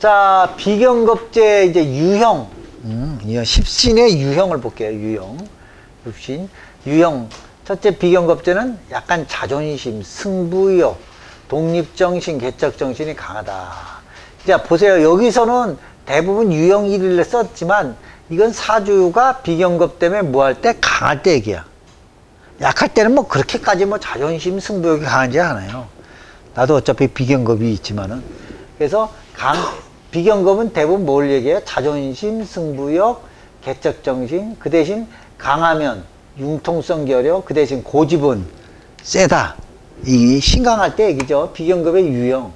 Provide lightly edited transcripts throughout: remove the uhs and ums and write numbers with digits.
자, 비경겁제 이제 유형. 십신의 유형을 볼게요. 유형. 십신. 유형. 첫째 비경겁제는 약간 자존심, 승부욕, 독립정신, 개척정신이 강하다. 자, 보세요. 여기서는 대부분 유형 1을 썼지만 이건 사주가 비경겁 때문에 뭐 할 때? 강할 때 얘기야. 약할 때는 뭐 그렇게까지 뭐 자존심, 승부욕이 강하지 않아요. 나도 어차피 비경겁이 있지만은. 그래서 비경겁은 대부분 뭘 얘기해요? 자존심, 승부욕, 개척정신. 그 대신 강하면 융통성 결여, 그 대신 고집은 세다. 이 신강할 때 얘기죠. 비경겁의 유형.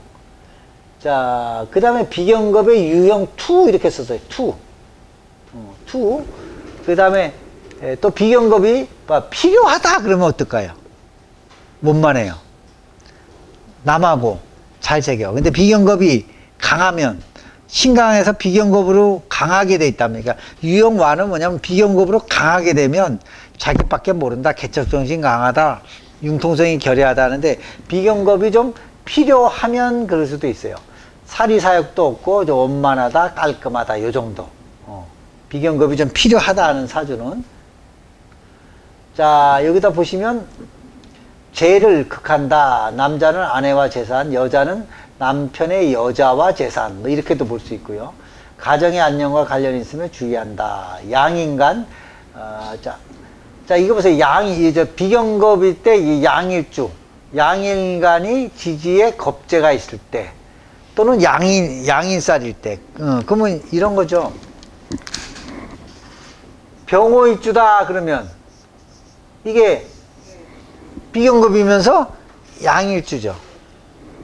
자, 그 다음에 비경겁의 유형 2 이렇게 썼어요. 2. 그 다음에 또 비경겁이 필요하다 그러면 어떨까요? 원만해요. 남하고 잘 새겨. 근데 비경겁이 강하면 신강에서 비경겁으로 강하게 돼 있다면, 그러니까 유형 1은 뭐냐면 비경겁으로 강하게 되면 자기밖에 모른다, 개척정신 강하다, 융통성이 결여하다 하는데 비경겁이 좀 필요하면 그럴 수도 있어요. 사리사욕도 없고 좀 원만하다, 깔끔하다, 요 정도. 비경겁이 좀 필요하다 하는 사주는. 자, 여기다 보시면 재를 극한다. 남자는 아내와 재산, 여자는 남편의 여자와 재산, 뭐 이렇게도 볼 수 있고요. 가정의 안녕과 관련이 있으면 주의한다. 양인간. 자, 이거 보세요. 비경겁일 때 이 양일주, 양일간이 지지에 겁재가 있을 때, 또는 양인살일 때, 그러면 이런 거죠. 병호일주다 그러면 이게 비경겁이면서 양일주죠.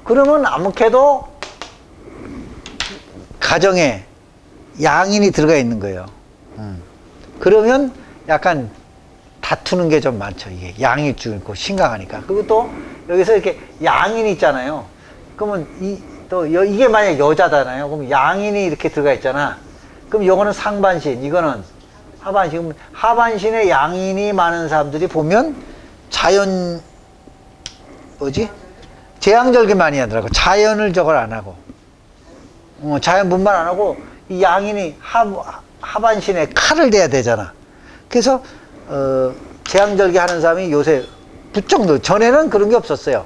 그러면 아무개도 가정에 양인이 들어가 있는 거예요. 그러면 약간 다투는 게 좀 많죠. 이게 양일주 있고 심각하니까. 그리고 또 여기서 이렇게 양인이 있잖아요. 그러면 이게 만약 여자잖아요. 그럼 양인이 이렇게 들어가 있잖아. 그럼 요거는 상반신, 이거는 하반신. 하반신에 양인이 많은 사람들이 보면 재앙절개 많이 하더라고. 자연을 저걸 안 하고. 자연 분만 안 하고, 이 양인이 하반신에 칼을 대야 되잖아. 그래서, 재앙절개 하는 사람이 요새 부쩍 전에는 그런 게 없었어요.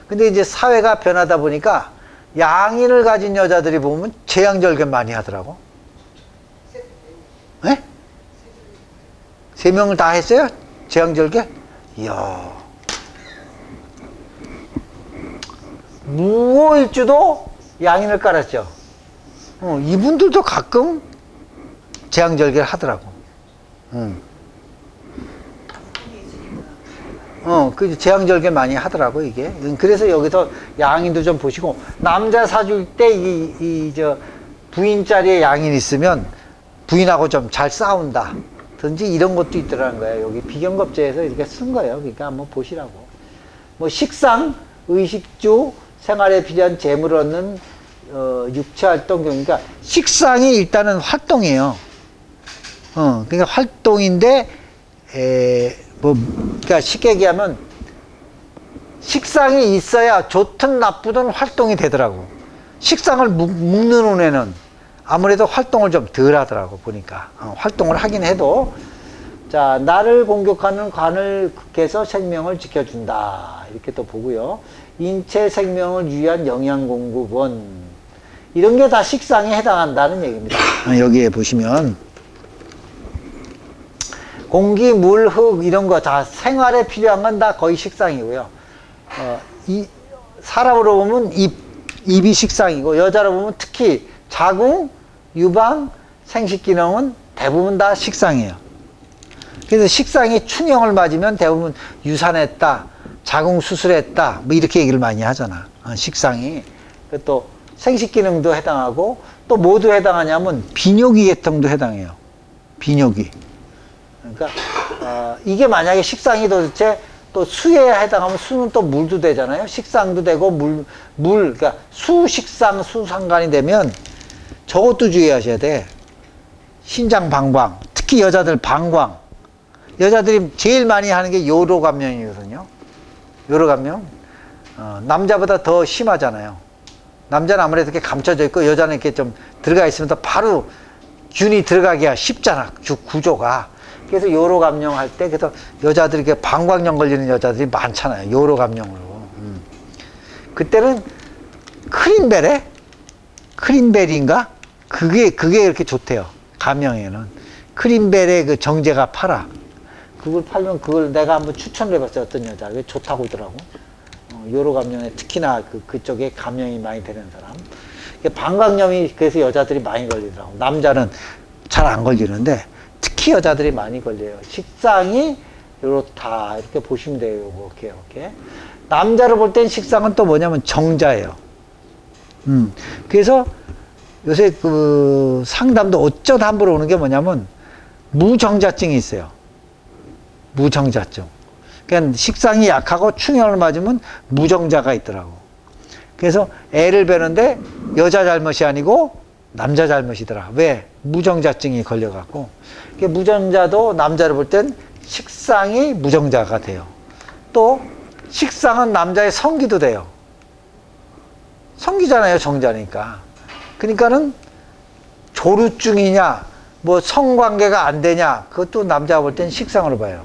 근데 이제 사회가 변하다 보니까 양인을 가진 여자들이 보면 재앙절개 많이 하더라고. 네? 3명을 다 했어요? 재앙절개? 이야. 무호일주도 양인을 깔았죠. 이분들도 가끔 재앙절개를 하더라고. 그 재앙절개 많이 하더라고, 이게. 그래서 여기서 양인도 좀 보시고, 남자 사줄 때 부인 자리에 양인 있으면 부인하고 좀 잘 싸운다. 든지 이런 것도 있더라는 거예요. 여기 비경겁제에서 이렇게 쓴 거예요. 그러니까 한번 보시라고. 뭐 식상, 의식주, 생활에 필요한 재물을 얻는 육체 활동 경우니까 식상이 일단은 활동이에요. 그러니까 활동인데 그러니까 쉽게 얘기하면 식상이 있어야 좋든 나쁘든 활동이 되더라고. 식상을 묶는 운에는 아무래도 활동을 좀 덜 하더라고, 보니까. 활동을 하긴 해도. 자, 나를 공격하는 관을 극해서 생명을 지켜준다. 이렇게 또 보고요. 인체 생명을 유의한 영양공급원. 이런 게 다 식상에 해당한다는 얘기입니다. 여기에 보시면 공기, 물, 흙 이런 거 다 생활에 필요한 건 다 거의 식상이고요. 사람으로 보면 입이 식상이고, 여자로 보면 특히 자궁, 유방, 생식기능은 대부분 다 식상이에요. 그래서 식상이 충형을 맞으면 대부분 유산했다, 자궁 수술했다, 뭐 이렇게 얘기를 많이 하잖아. 식상이. 또 생식기능도 해당하고, 또 뭐도 해당하냐면 비뇨기 계통도 해당해요. 비뇨기. 그러니까 이게 만약에 식상이 도대체 또 수에 해당하면 수는 또 물도 되잖아요. 식상도 되고 그러니까 수식상 수상관이 되면 저것도 주의하셔야 돼. 신장 방광, 특히 여자들 방광. 여자들이 제일 많이 하는 게 요로감염이거든요. 요로감염. 남자보다 더 심하잖아요. 남자는 아무래도 이렇게 감춰져 있고 여자는 이렇게 좀 들어가 있으면 더 바로 균이 들어가기가 쉽잖아. 구조가. 그래서 요로 감염할 때 그래서 여자들이 이렇게 방광염 걸리는 여자들이 많잖아요. 요로 감염으로. 그때는 크린벨인가? 그게 이렇게 좋대요. 감염에는. 크린벨의 그 정제가 팔아. 그걸 팔면 그걸 내가 한번 추천을 해봤어요. 어떤 여자. 그게 좋다고 하더라고. 요로 감염에 특히나 그쪽에 감염이 많이 되는 사람. 방광염이 그래서 여자들이 많이 걸리더라고. 남자는 잘 안 걸리는데 특히 여자들이 많이 걸려요. 식상이 요렇다. 이렇게 보시면 돼요. 요거, 이렇게. 남자를 볼 땐 식상은 또 뭐냐면 정자예요. 그래서 요새 그 상담도 어쩌다 함부로 오는 게 뭐냐면 무정자증이 있어요. 무정자증. 그러니까 식상이 약하고 충혈을 맞으면 무정자가 있더라고. 그래서 애를 베는데 여자 잘못이 아니고 남자 잘못이더라. 왜? 무정자증이 걸려갖고. 무정자도 남자를 볼 땐 식상이 무정자가 돼요. 또 식상은 남자의 성기도 돼요. 성기잖아요, 정자니까. 그러니까는 조루증이냐, 뭐 성관계가 안 되냐, 그것도 남자가 볼 땐 식상으로 봐요.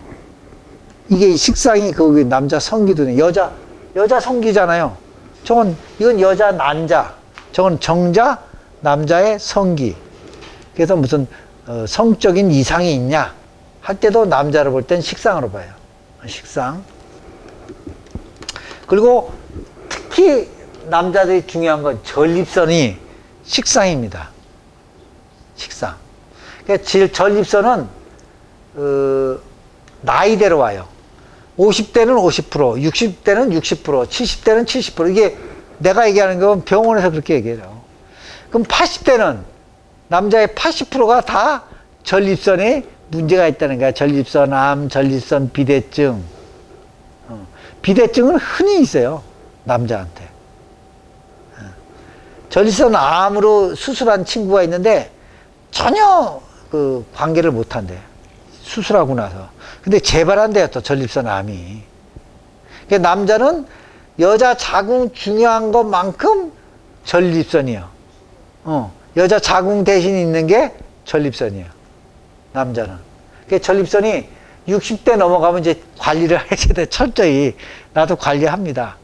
이게 식상이 거기 남자 성기도 돼. 여자 성기잖아요. 이건 여자 난자. 저건 정자, 남자의 성기. 그래서 무슨 성적인 이상이 있냐 할 때도 남자를 볼 땐 식상으로 봐요. 식상. 그리고 특히 남자들이 중요한 건 전립선이 식상입니다. 식상. 그러니까 전립선은 나이대로 와요. 50대는 50%, 60대는 60%, 70대는 70%. 이게 내가 얘기하는 건 병원에서 그렇게 얘기해요. 그럼 80대는 남자의 80%가 다 전립선에 문제가 있다는 거야. 전립선암, 전립선 비대증. 비대증은 흔히 있어요. 남자한테. 전립선암으로 수술한 친구가 있는데 전혀 그 관계를 못 한대. 수술하고 나서. 근데 재발한대요, 또 전립선암이. 그러니까 남자는 여자 자궁 중요한 것만큼 전립선이요. 여자 자궁 대신 있는 게 전립선이에요. 남자는. 그러니까 전립선이 60대 넘어가면 이제 관리를 해야 돼. 철저히. 나도 관리합니다.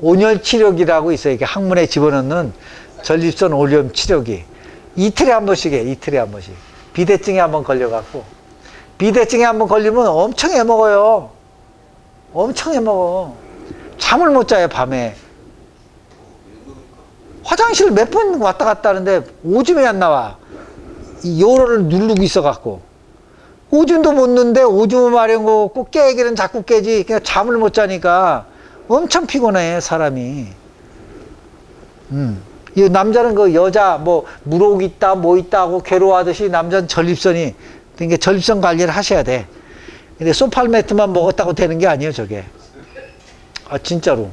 온열 치료기라고 있어요. 이게 항문에 집어넣는 전립선 오염 치료기. 이틀에 한 번씩 해. 이틀에 한 번씩. 비대증에 한번 걸려갖고. 비대증에 한번 걸리면 엄청 해먹어요. 엄청 해먹어. 잠을 못 자요, 밤에. 화장실 몇 번 왔다 갔다 하는데 오줌이 안 나와. 이 요로를 누르고 있어갖고. 오줌도 못 넣는데 오줌을 마려고 꼭 깨기는 자꾸 깨지. 그냥 잠을 못 자니까 엄청 피곤해, 사람이. 이 남자는 그 여자 뭐 물혹 있다 뭐 있다 하고 괴로워하듯이 남자는 전립선이, 그러니까 전립선 관리를 하셔야 돼. 근데 소팔메트만 먹었다고 되는 게 아니에요, 저게. 아, 진짜로.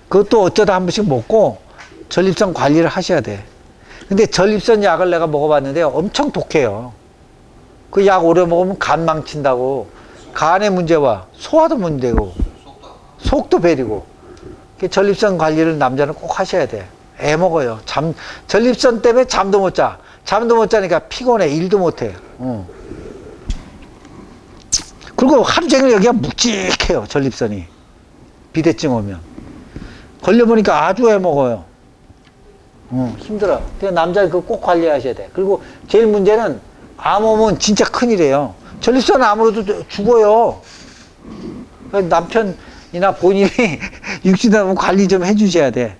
그것도 어쩌다 한 번씩 먹고 전립선 관리를 하셔야 돼. 근데 전립선 약을 내가 먹어봤는데 엄청 독해요. 그 약 오래 먹으면 간 망친다고. 간에 문제와 소화도 문제고 속도 베리고. 전립선 관리를 남자는 꼭 하셔야 돼. 애 먹어요. 전립선 때문에 잠도 못 자. 잠도 못 자니까 피곤해. 일도 못 해. 그리고 하루 종일 여기가 묵직해요. 전립선이. 비대증 오면. 걸려보니까 아주 애 먹어요. 힘들어. 그래서 남자 그거 꼭 관리하셔야 돼. 그리고 제일 문제는 암 오면 진짜 큰일이에요. 전립선 암으로도 죽어요. 남편이나 본인이 육신암 관리 좀 해주셔야 돼.